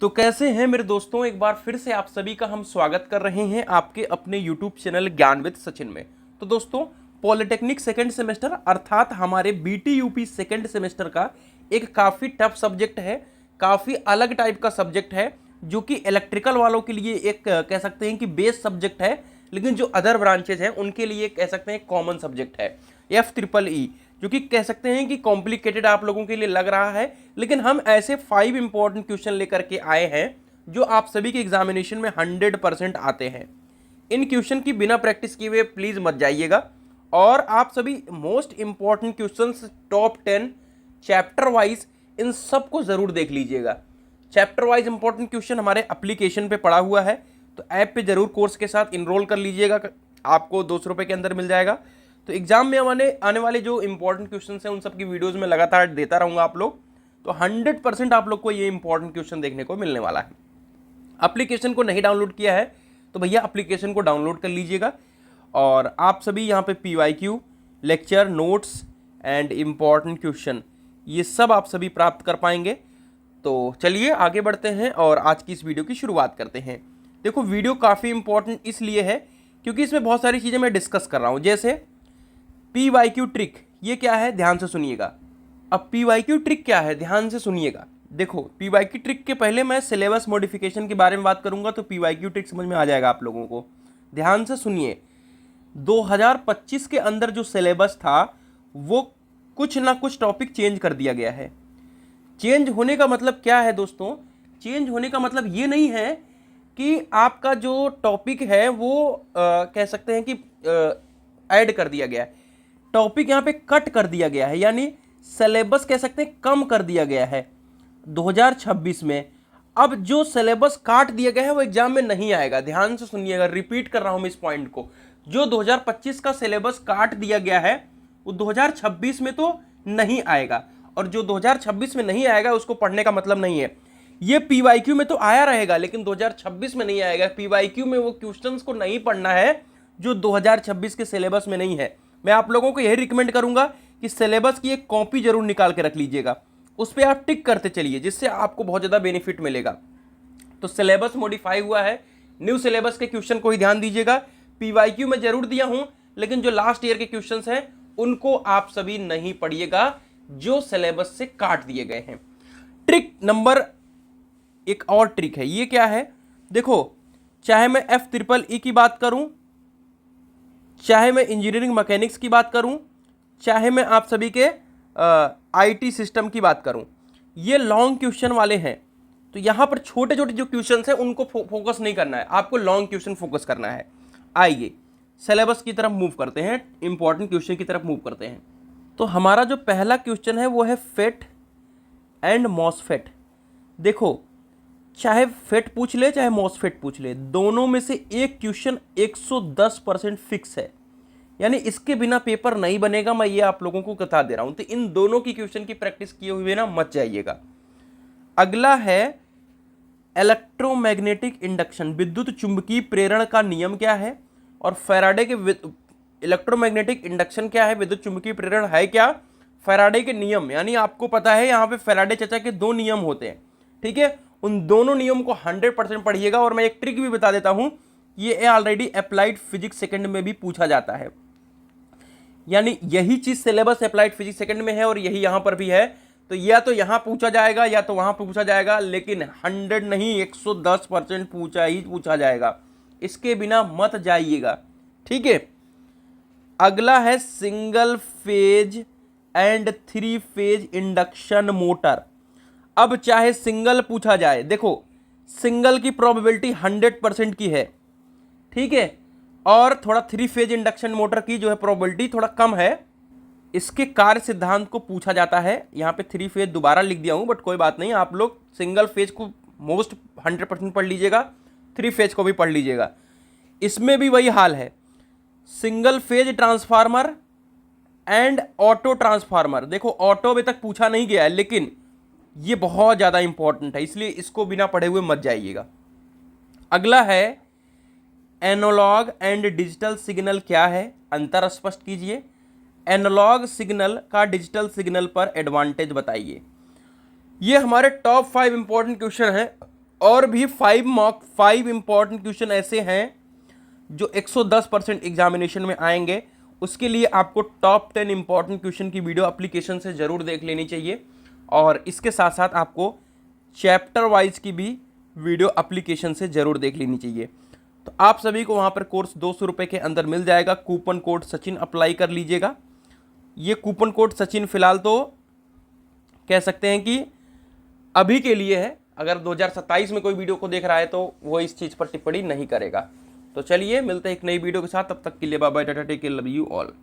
तो कैसे हैं मेरे दोस्तों, एक बार फिर से आप सभी का हम स्वागत कर रहे हैं आपके अपने YouTube चैनल ज्ञान विद सचिन में। तो दोस्तों, पॉलिटेक्निक सेकंड सेमेस्टर अर्थात हमारे BT UP सेकंड सेमेस्टर का एक काफ़ी टफ सब्जेक्ट है, काफ़ी अलग टाइप का सब्जेक्ट है, जो कि इलेक्ट्रिकल वालों के लिए एक कह सकते हैं कि बेस सब्जेक्ट है, लेकिन जो अदर ब्रांचेज हैं उनके लिए कह सकते हैं कॉमन सब्जेक्ट है। FEEE जो कि कह सकते हैं कि कॉम्प्लिकेटेड आप लोगों के लिए लग रहा है, लेकिन हम ऐसे 5 इंपॉर्टेंट क्वेश्चन लेकर के आए हैं जो आप सभी के एग्जामिनेशन में 100% आते हैं। इन क्वेश्चन की बिना प्रैक्टिस किए हुए प्लीज मत जाइएगा, और आप सभी most important questions top 10 chapter wise इन सब को जरूर देख लीजिएगा। चैप्टर वाइज इंपॉर्टेंट क्वेश्चन हमारे एप्लीकेशन पे पड़ा हुआ है, तो ऐप पे जरूर कोर्स के साथ इनरोल कर लीजिएगा, आपको 200 रुपये के अंदर मिल जाएगा। तो एग्जाम में आने वाले जो इंपॉर्टेंट क्वेश्चन हैं उन सब की वीडियोस में लगातार देता रहूंगा आप लोग, तो 100% आप लोग को ये इंपॉर्टेंट क्वेश्चन देखने को मिलने वाला है। एप्लीकेशन को नहीं डाउनलोड किया है तो भैया एप्लीकेशन को डाउनलोड कर लीजिएगा, और आप सभी यहाँ पे PYQ, lecture notes and important question ये सब आप सभी प्राप्त कर पाएंगे। तो चलिए आगे बढ़ते हैं और आज की इस वीडियो की शुरुआत करते हैं। देखो, वीडियो काफ़ी इंपॉर्टेंट इसलिए है क्योंकि इसमें बहुत सारी चीज़ें मैं डिस्कस कर रहा हूँ, जैसे PYQ ट्रिक। ये क्या है, ध्यान से सुनिएगा। अब PYQ ट्रिक क्या है, ध्यान से सुनिएगा। देखो, PYQ ट्रिक के पहले मैं सिलेबस मॉडिफिकेशन के बारे में बात करूंगा, तो PYQ ट्रिक समझ में आ जाएगा आप लोगों को। ध्यान से सुनिए, 2025 के अंदर जो सिलेबस था वो कुछ ना कुछ टॉपिक चेंज कर दिया गया है। चेंज होने का मतलब क्या है दोस्तों? चेंज होने का मतलब ये नहीं है कि आपका जो टॉपिक है वो कह सकते हैं कि ऐड कर दिया गया है। टॉपिक यहाँ पे कट कर दिया गया है, यानी सिलेबस कह सकते हैं कम कर दिया गया है 2026 में। अब जो सिलेबस काट दिया गया है वो एग्जाम में नहीं आएगा। ध्यान से सुनिएगा, रिपीट कर रहा हूं मैं इस पॉइंट को। जो 2025 का सिलेबस काट दिया गया है वो 2026 में तो नहीं आएगा, और जो 2026 में नहीं आएगा उसको पढ़ने का मतलब नहीं है। ये PYQ में तो आया रहेगा, लेकिन 2026 में नहीं आएगा। PYQ में वो क्वेश्चंस को नहीं पढ़ना है जो 2026 के सिलेबस में नहीं है। मैं आप लोगों को यही रिकमेंड करूंगा कि सिलेबस की एक कॉपी जरूर निकाल के रख लीजिएगा, उस पर आप टिक करते चलिए, जिससे आपको बहुत ज़्यादा बेनिफिट मिलेगा। तो सिलेबस मॉडिफाई हुआ है, न्यू सिलेबस के क्वेश्चन को ही ध्यान दीजिएगा। PYQ में जरूर दिया हूं, लेकिन जो लास्ट ईयर के क्वेश्चन हैं उनको आप सभी नहीं पढ़िएगा, जो सिलेबस से काट दिए गए हैं। ट्रिक नंबर एक और ट्रिक है, ये क्या है? देखो, चाहे मैं FEEE की बात करूं, चाहे मैं इंजीनियरिंग मैकेनिक्स की बात करूं, चाहे मैं आप सभी के IT सिस्टम की बात करूं, ये लॉन्ग क्वेश्चन वाले हैं। तो यहां पर छोटे छोटे जो क्वेश्चन हैं उनको फोकस नहीं करना है, आपको लॉन्ग क्वेश्चन फोकस करना है। आइए सिलेबस की तरफ मूव करते हैं, इंपॉर्टेंट क्वेश्चन की तरफ मूव करते हैं। तो हमारा जो पहला क्वेश्चन है वो है FET एंड MOSFET। देखो, चाहे FET पूछ ले चाहे MOSFET पूछ ले, दोनों में से एक क्वेश्चन 110% फिक्स है, यानी इसके बिना पेपर नहीं बनेगा, मैं ये आप लोगों को बता दे रहा हूं। तो इन दोनों की क्वेश्चन की प्रैक्टिस किए हुए ना मत जाइएगा। अगला है इलेक्ट्रोमैग्नेटिक इंडक्शन, विद्युत चुंबकीय प्रेरण का नियम क्या है, और फैराडे के इलेक्ट्रोमैग्नेटिक इंडक्शन क्या है, विद्युत चुंबकीय प्रेरण है क्या, फैराडे के नियम, यानी आपको पता है यहाँ पे फैराडे चाचा के 2 नियम होते हैं, ठीक है। उन दोनों नियम को 100% पढ़िएगा, और मैं एक ट्रिक भी बता देता हूं, ये ऑलरेडी अप्लाइड फिजिक्स सेकंड में भी पूछा जाता है, यानी यही चीज सिलेबस अप्लाइड फिजिक्स सेकंड में है और यही यहां पर भी है। तो या तो यहां पूछा जाएगा या तो वहां पूछा जाएगा, लेकिन 100 नहीं 110% पूछा ही पूछा जाएगा, इसके बिना मत जाइएगा, ठीक है। अगला है single phase and 3 phase induction motor. अब चाहे सिंगल पूछा जाए, देखो सिंगल की प्रोबेबिलिटी 100% की है, ठीक है, और थोड़ा 3 फेज इंडक्शन मोटर की जो है प्रोबेबिलिटी थोड़ा कम है। इसके कार्य सिद्धांत को पूछा जाता है। यहाँ पे 3 फेज दोबारा लिख दिया हूँ, बट कोई बात नहीं, आप लोग सिंगल फेज को मोस्ट 100% पढ़ लीजिएगा, 3 फेज को भी पढ़ लीजिएगा। इसमें भी वही हाल है, single phase transformer and auto transformer. देखो, ऑटो अभी तक पूछा नहीं गया है, लेकिन ये बहुत ज़्यादा इंपॉर्टेंट है, इसलिए इसको बिना पढ़े हुए मत जाइएगा। अगला है एनालॉग एंड डिजिटल सिग्नल क्या है, अंतर स्पष्ट कीजिए। एनालॉग सिग्नल का डिजिटल सिग्नल पर एडवांटेज बताइए। ये हमारे टॉप 5 इंपॉर्टेंट क्वेश्चन हैं और भी 5 इंपॉर्टेंट क्वेश्चन ऐसे हैं जो 110% एग्जामिनेशन में आएंगे। उसके लिए आपको टॉप 10 इंपॉर्टेंट क्वेश्चन की वीडियो एप्लीकेशन से जरूर देख लेनी चाहिए, और इसके साथ साथ आपको चैप्टर वाइज की भी वीडियो एप्लीकेशन से जरूर देख लेनी चाहिए। तो आप सभी को वहाँ पर कोर्स 200 रुपये के अंदर मिल जाएगा। कूपन कोड सचिन अप्लाई कर लीजिएगा। ये कूपन कोड सचिन फिलहाल तो कह सकते हैं कि अभी के लिए है, अगर 2027 में कोई वीडियो को देख रहा है तो वो इस चीज़ पर टिप्पणी नहीं करेगा। तो चलिए मिलते हैं एक नई वीडियो के साथ, तब तक के लिए bye bye, tata, take care, love you all.